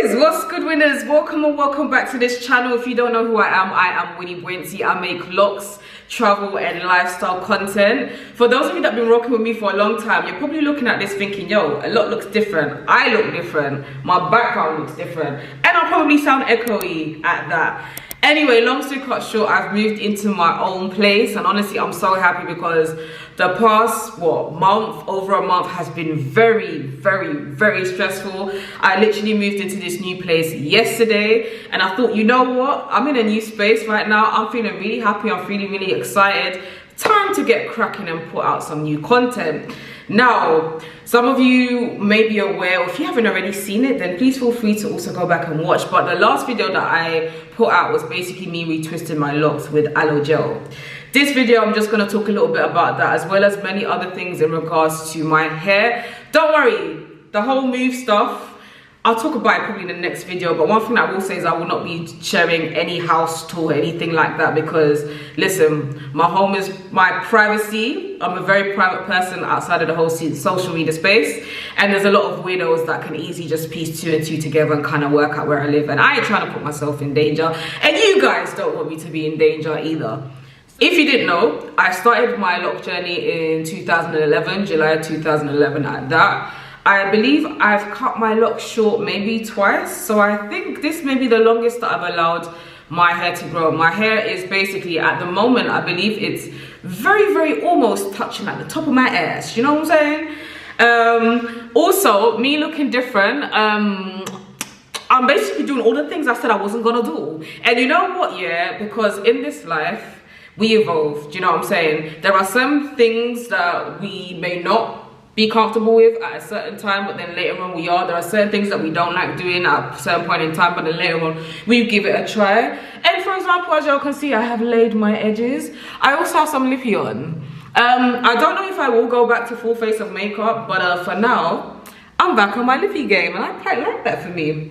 Guys, what's good, winners? Welcome and welcome back to this channel. If you don't know who I am Wini. I make locks, travel and lifestyle content. For those of you that have been rocking with me for a long time, you're probably looking at this thinking, yo, a lot looks different, I look different, my background looks different, and I'll probably sound echoey at that. Anyway, long story cut short, I've moved into my own place, and honestly I'm so happy because the past over a month has been very stressful. I literally moved into this new place yesterday, and I thought, you know what, I'm in a new space right now. I'm feeling really happy, I'm feeling really excited. Time to get cracking and put out some new content. Now, some of you may be aware, or if you haven't already seen it, then please feel free to also go back and watch. But the last video that I put out was basically me retwisting my locks with aloe gel. This video, I'm just going to talk a little bit about that, as well as many other things in regards to my hair. Don't worry, the whole move stuff, I'll talk about it probably in the next video, but one thing I will say is I will not be sharing any house tour or anything like that, because listen, my home is my privacy. I'm a very private person outside of the whole social media space, and there's a lot of weirdos that can easily just piece two and two together and kind of work out where I live, and I ain't trying to put myself in danger, and you guys don't want me to be in danger either. If you didn't know, I started my lock journey in 2011, July 2011 at that. I believe I've cut my locks short maybe twice, so I think this may be the longest that I've allowed my hair to grow. My hair is basically, at the moment, I believe it's very almost touching at the top of my ass, you know what I'm saying? Also, me looking different, I'm basically doing all the things I said I wasn't gonna do. And you know what, yeah, because in this life, we evolve, do you know what I'm saying? There are some things that we may not be comfortable with at a certain time, but then later on we are. There are certain things that we don't like doing at a certain point in time, but then later on we give it a try. And for example, as y'all can see, I have laid my edges. I also have some lippy on. I don't know if I will go back to full face of makeup, but for now I'm back on my lippy game, and I quite like that for me.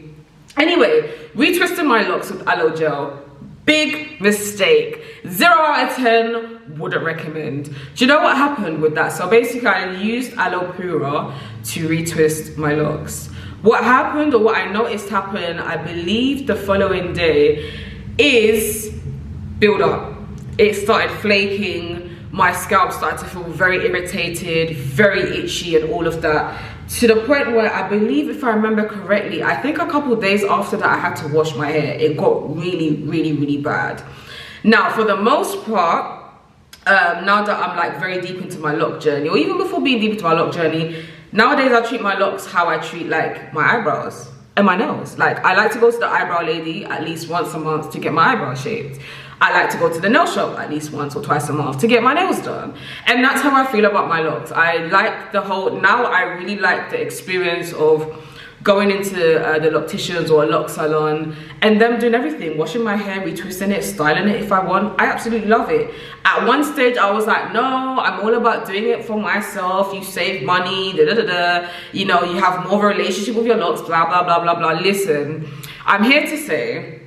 Anyway, retwisting my locks with aloe gel, big mistake. 0 out of 10, wouldn't recommend. Do you know what happened with that? So basically I used aloe pura to retwist my locks. What happened, or what I noticed happen, I believe the following day, is build up. It started flaking, my scalp started to feel very irritated, very itchy and all of that, to the point where I believe, if I remember correctly, I think a couple of days after that I had to wash my hair. It got really bad. Now, for the most part, now that I'm like very deep into my lock journey, or even before being deep into my lock journey, nowadays I treat my locks how I treat like my eyebrows and my nails. Like, I like to go to the eyebrow lady at least once a month to get my eyebrows shaped. I like to go to the nail shop at least once or twice a month to get my nails done. And that's how I feel about my locks. I like the whole, now I really like the experience of going into the Locticians or a lock salon and them doing everything, washing my hair, retwisting it, styling it if I want. I absolutely love it. At one stage I was like, no, I'm all about doing it for myself. You save money, you know, you have more of a relationship with your locks, blah blah. Listen, I'm here to say,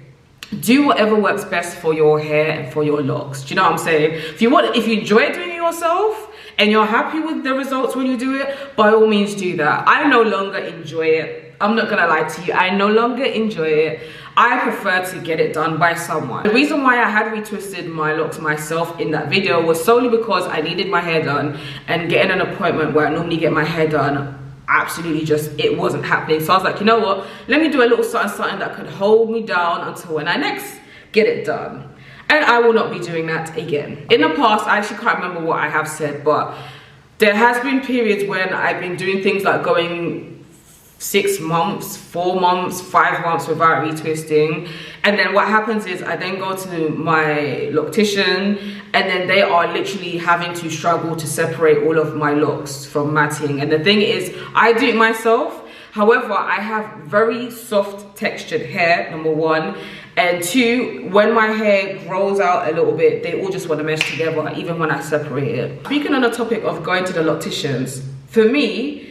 do whatever works best for your hair and for your locks. Do you know what I'm saying? If you enjoy doing it yourself and you're happy with the results when you do it, by all means do that. I no longer enjoy it. I'm not gonna lie to you, I no longer enjoy it. I prefer to get it done by someone. The reason why I had retwisted my locks myself in that video was solely because I needed my hair done, and getting an appointment where I normally get my hair done, absolutely just, it wasn't happening. So I was like, you know what, let me do a little something that could hold me down until when I next get it done. And I will not be doing that again. In the past, I actually can't remember what I have said, but there has been periods when I've been doing things like going 6 months, 4 months, 5 months without retwisting, and then what happens is I then go to my loctician, and then they are literally having to struggle to separate all of my locks from matting. And the thing is, I do it myself. However, I have very soft textured hair, number one, and two, when my hair grows out a little bit, they all just want to mesh together even when I separate it. Speaking on the topic of going to the locticians, for me,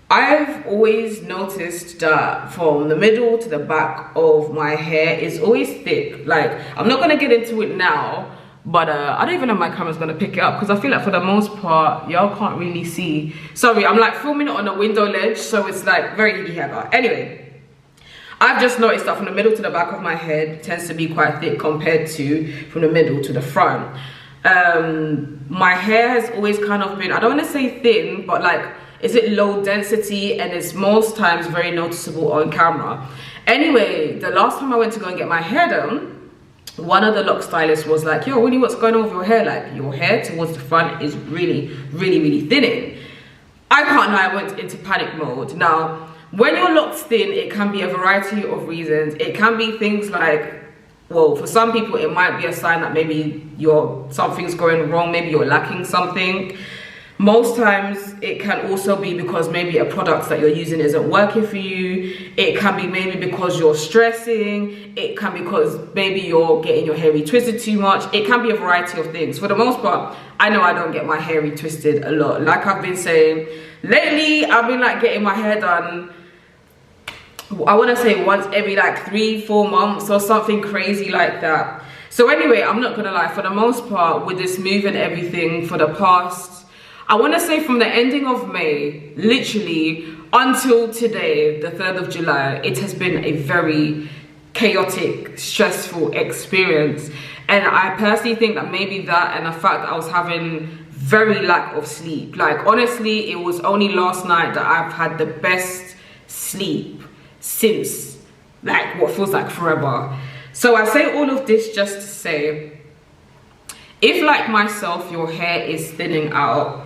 I've always noticed that from the middle to the back of my hair is always thick. Like, I'm not gonna get into it now, but I don't even know if my camera's gonna pick it up, because I feel like for the most part y'all can't really see. Sorry, I'm like filming it on a window ledge, so it's like very higgy. Anyway, I've just noticed that from the middle to the back of my head tends to be quite thick compared to from the middle to the front. My hair has always kind of been, I don't want to say thin, but like, is it low density, and it's most times very noticeable on camera. Anyway, the last time I went to go and get my hair done, one of the lock stylists was like, yo, Winnie, what's going on with your hair? Like, your hair towards the front is really, really, really thinning. I can't lie, I went into panic mode. Now, when your locks thin, it can be a variety of reasons. It can be things like, well, for some people, it might be a sign that maybe something's going wrong, maybe you're lacking something. Most times it can also be because maybe a product that you're using isn't working for you. It can be maybe because you're stressing. It can be because maybe you're getting your hair retwisted too much. It can be a variety of things. For the most part, I know I don't get my hair retwisted a lot. Like I've been saying, lately I've been like getting my hair done, I want to say once every like 3-4 months or something crazy like that. So anyway, I'm not gonna lie, for the most part with this move and everything, for the past, I want to say from the ending of May, literally until today, the 3rd of July, it has been a very chaotic, stressful experience. And I personally think that maybe that and the fact that I was having very lack of sleep. Like honestly, it was only last night that I've had the best sleep since like what feels like forever. So I say all of this just to say, if like myself, your hair is thinning out,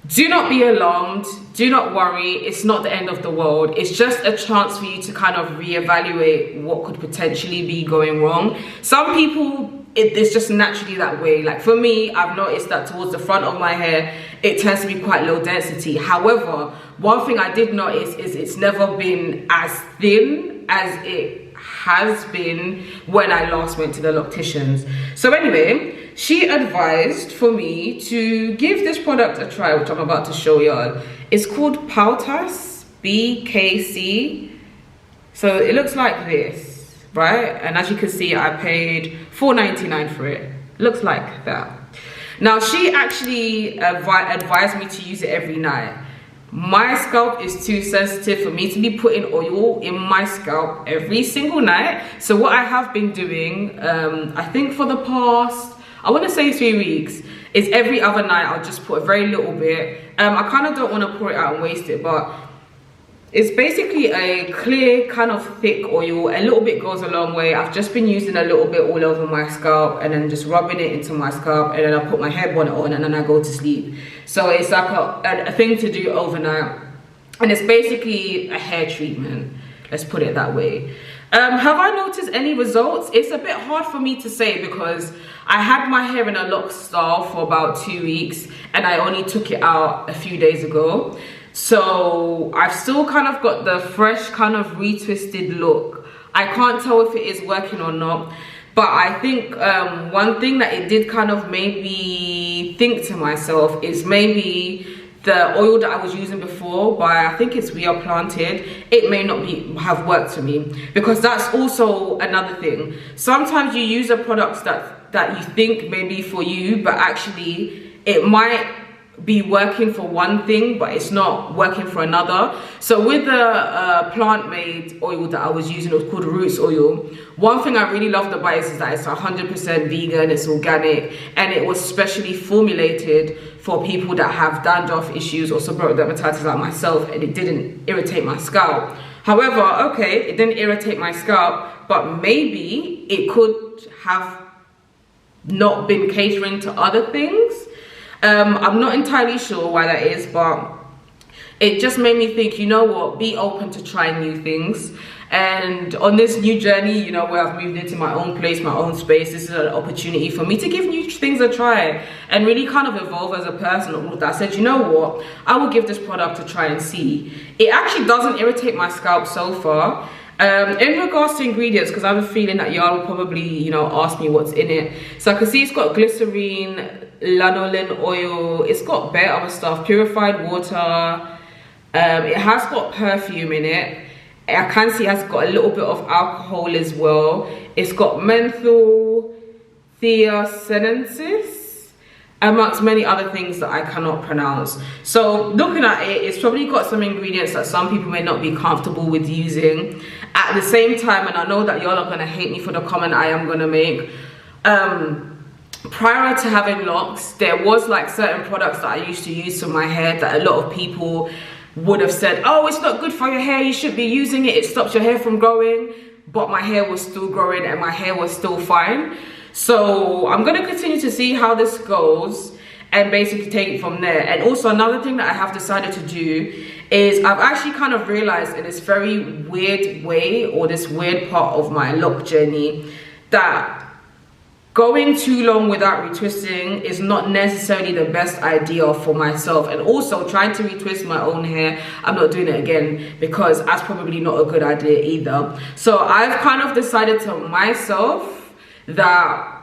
do not be alarmed, do not worry, it's not the end of the world. It's just a chance for you to kind of reevaluate what could potentially be going wrong. Some people, it's just naturally that way. Like for me, I've noticed that towards the front of my hair, it tends to be quite low density. However, one thing I did notice is it's never been as thin as it has been when I last went to the Locticians. So anyway, she advised for me to give this product a try, which I'm about to show y'all. It's called Pautas BKC. So it looks like this, right? And as you can see, I paid $4.99 for it. Looks like that. Now, she actually advised me to use it every night. My scalp is too sensitive for me to be putting oil in my scalp every single night. So what I have been doing, I think for the past, I want to say 3 weeks, is every other night I'll just put a very little bit. I kind of don't want to pour it out and waste it, but it's basically a clear kind of thick oil. A little bit goes a long way. I've just been using a little bit all over my scalp and then just rubbing it into my scalp, and then I put my hair bonnet on and then I go to sleep. So it's like a thing to do overnight, and it's basically a hair treatment, let's put it that way. Have I noticed any results? It's a bit hard for me to say because I had my hair in a lock style for about 2 weeks and I only took it out a few days ago. So I've still kind of got the fresh kind of retwisted look. I can't tell if it is working or not, but I think one thing that it did kind of make me think to myself is maybe the oil that I was using before, by I think it's We Are Planted, it may not have worked for me, because that's also another thing. Sometimes you use a product that you think may be for you, but actually it might be working for one thing but it's not working for another. So with the plant-made oil that I was using, it was called Roots oil. One thing I really loved about it is that it's 100% vegan, it's organic, and it was specially formulated for people that have dandruff issues or seborrheic dermatitis like myself, and it didn't irritate my scalp. However, okay, it didn't irritate my scalp, but maybe it could have not been catering to other things. I'm not entirely sure why that is, but it just made me think, you know what, be open to trying new things. And on this new journey, you know, where I've moved into my own place, my own space, this is an opportunity for me to give new things a try and really kind of evolve as a person. I said, you know what, I will give this product a try and see. It actually doesn't irritate my scalp so far. In regards to ingredients, because I have a feeling that y'all will probably, you know, ask me what's in it. So I can see it's got glycerine, lanolin oil, it's got bare other stuff, purified water, it has got perfume in it. I can see it has got a little bit of alcohol as well. It's got menthol, theosinensis, amongst many other things that I cannot pronounce. So looking at it, it's probably got some ingredients that some people may not be comfortable with using. At at the same time, and I know that y'all are gonna hate me for the comment I am gonna make, prior to having locks, there was like certain products that I used to use for my hair that a lot of people would have said, oh, it's not good for your hair, you should be using it, it stops your hair from growing. But my hair was still growing and my hair was still fine. So I'm gonna continue to see how this goes and basically take it from there. And also another thing that I have decided to do is I've actually kind of realized in this very weird way, or this weird part of my lock journey, that going too long without retwisting is not necessarily the best idea for myself. And also trying to retwist my own hair, I'm not doing it again because that's probably not a good idea either. So I've kind of decided to myself that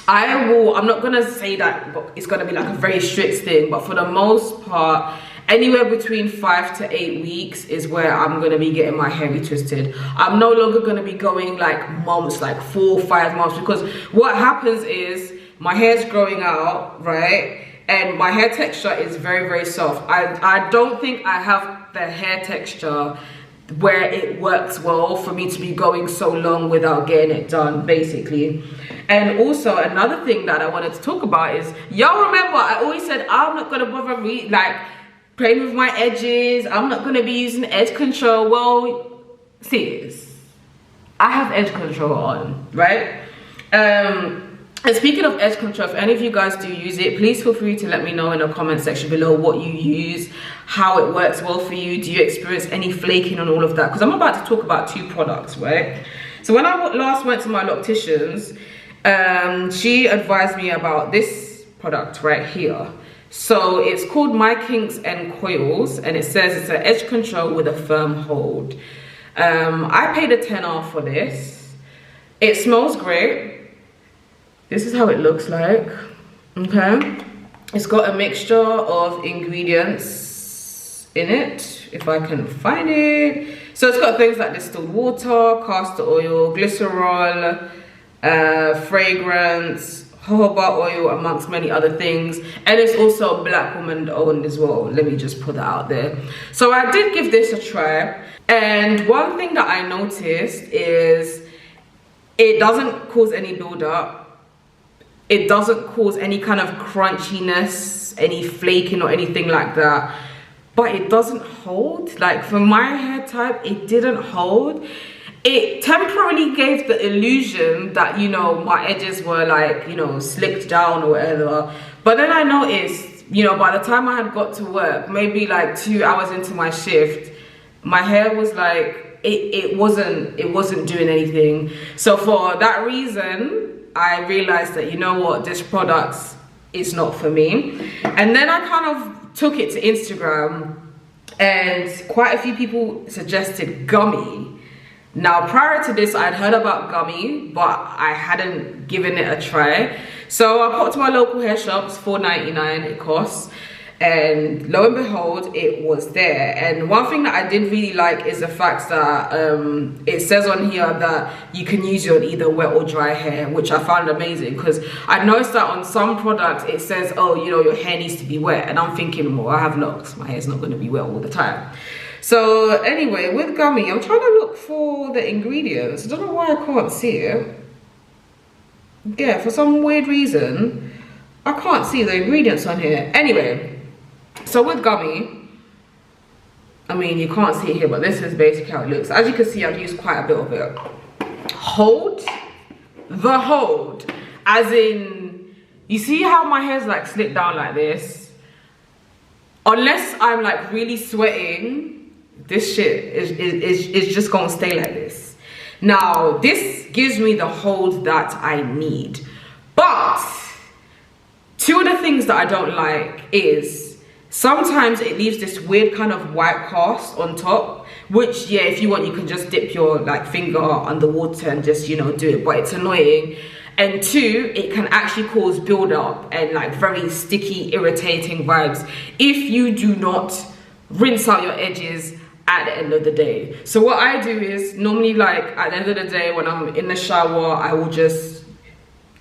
I'm not gonna say that it's gonna be like a very strict thing, but for the most part, anywhere between 5 to 8 weeks is where I'm gonna be getting my hair retwisted. I'm no longer gonna be going like months, like 4 or 5 months, because what happens is my hair's growing out, right? And my hair texture is very, very soft. I don't think I have the hair texture where it works well for me to be going so long without getting it done, basically. And also another thing that I wanted to talk about is, y'all remember I always said I'm not gonna bother playing with my edges, I'm not gonna be using edge control. Well, serious, I have edge control on, right? And speaking of edge control, if any of you guys do use it, please feel free to let me know in the comment section below what you use, how it works well for you. Do you experience any flaking and all of that? Because I'm about to talk about 2 products, right? So when I last went to my Locticians, she advised me about this product right here. So it's called My Kinks and Coils, and it says it's an edge control with a firm hold. I paid a tenner for this. It smells great. This is how it looks like, okay? It's got a mixture of ingredients in it, if I can find it. So it's got things like distilled water, castor oil, glycerol, fragrance, jojoba oil, amongst many other things. And it's also Black woman owned as well. Let me just put that out there. So I did give this a try. And one thing that I noticed is it doesn't cause any buildup. It doesn't cause any kind of crunchiness, any flaking or anything like that. But it doesn't hold. Like for my hair type, it didn't hold. It temporarily gave the illusion that, you know, my edges were like, you know, slicked down or whatever. But then I noticed, you know, by the time I had got to work, maybe like 2 hours into my shift, my hair was like, it wasn't doing anything. So for that reason, I realized that, you know what, this product is not for me. And then I kind of took it to Instagram, and quite a few people suggested gummy. Now prior to this, I'd heard about gummy, but I hadn't given it a try. So I popped to my local hair shops, $4.99 it costs, and lo and behold, it was there. And one thing that I did really like is the fact that it says on here that you can use it on either wet or dry hair, which I found amazing, because I noticed that on some products it says, oh, you know, your hair needs to be wet, and I'm thinking, well, I have locks, my hair's not going to be wet all the time. So anyway, with gummy, I'm trying to look for the ingredients. I don't know why I can't see it. Yeah, for some weird reason I can't see the ingredients on here. Anyway, so with gummy, I mean, you can't see it here, but this is basically how it looks. As you can see, I've used quite a bit of it. Hold, as in, you see how my hair's like slicked down like this? Unless I'm like really sweating, this shit is just gonna stay like this. Now, this gives me the hold that I need. But 2 of the things that I don't like is sometimes it leaves this weird kind of white cast on top, which, yeah, if you want, you can just dip your like finger underwater and just, you know, do it, but it's annoying. And 2, it can actually cause build-up and like very sticky, irritating vibes if you do not rinse out your edges at the end of the day. So what I do is normally, like at the end of the day when I'm in the shower, I will just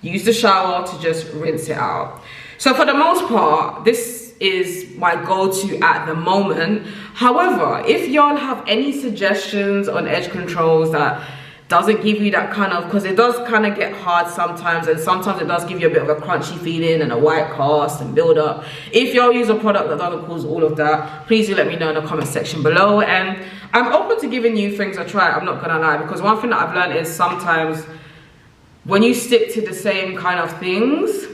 use the shower to just rinse it out. So for the most part, this is my go-to at the moment. However, if y'all have any suggestions on edge controls that doesn't give you that kind of, because it does kind of get hard sometimes, and sometimes it does give you a bit of a crunchy feeling and a white cast and build up. If y'all use a product that doesn't cause all of that, please do let me know in the comment section below. And I'm open to giving new things a try, I'm not gonna lie, because one thing that I've learned is sometimes when you stick to the same kind of things,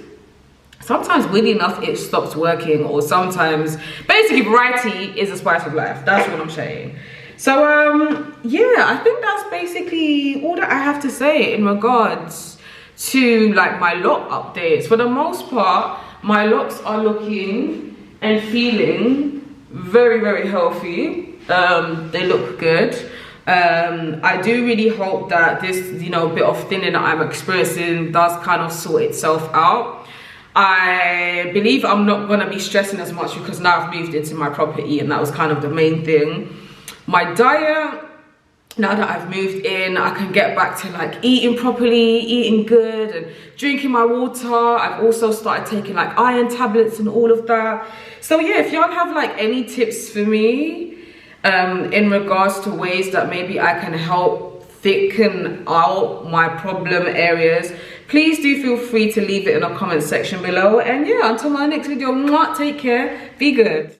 sometimes weirdly enough it stops working, or sometimes basically variety is the spice of life. That's what I'm saying. So yeah, I think that's basically all that I have to say in regards to like my lock updates. For the most part, my locks are looking and feeling very, very healthy. They look good. I do really hope that this, you know, bit of thinning that I'm experiencing does kind of sort itself out. I believe I'm not gonna be stressing as much because now I've moved into my property, and that was kind of the main thing. My diet, now that I've moved in, I can get back to like eating properly, eating good, and drinking my water. I've also started taking like iron tablets and all of that. So yeah, if y'all have like any tips for me in regards to ways that maybe I can help thicken out my problem areas, please do feel free to leave it in the comment section below. And yeah, until my next video, take care, be good.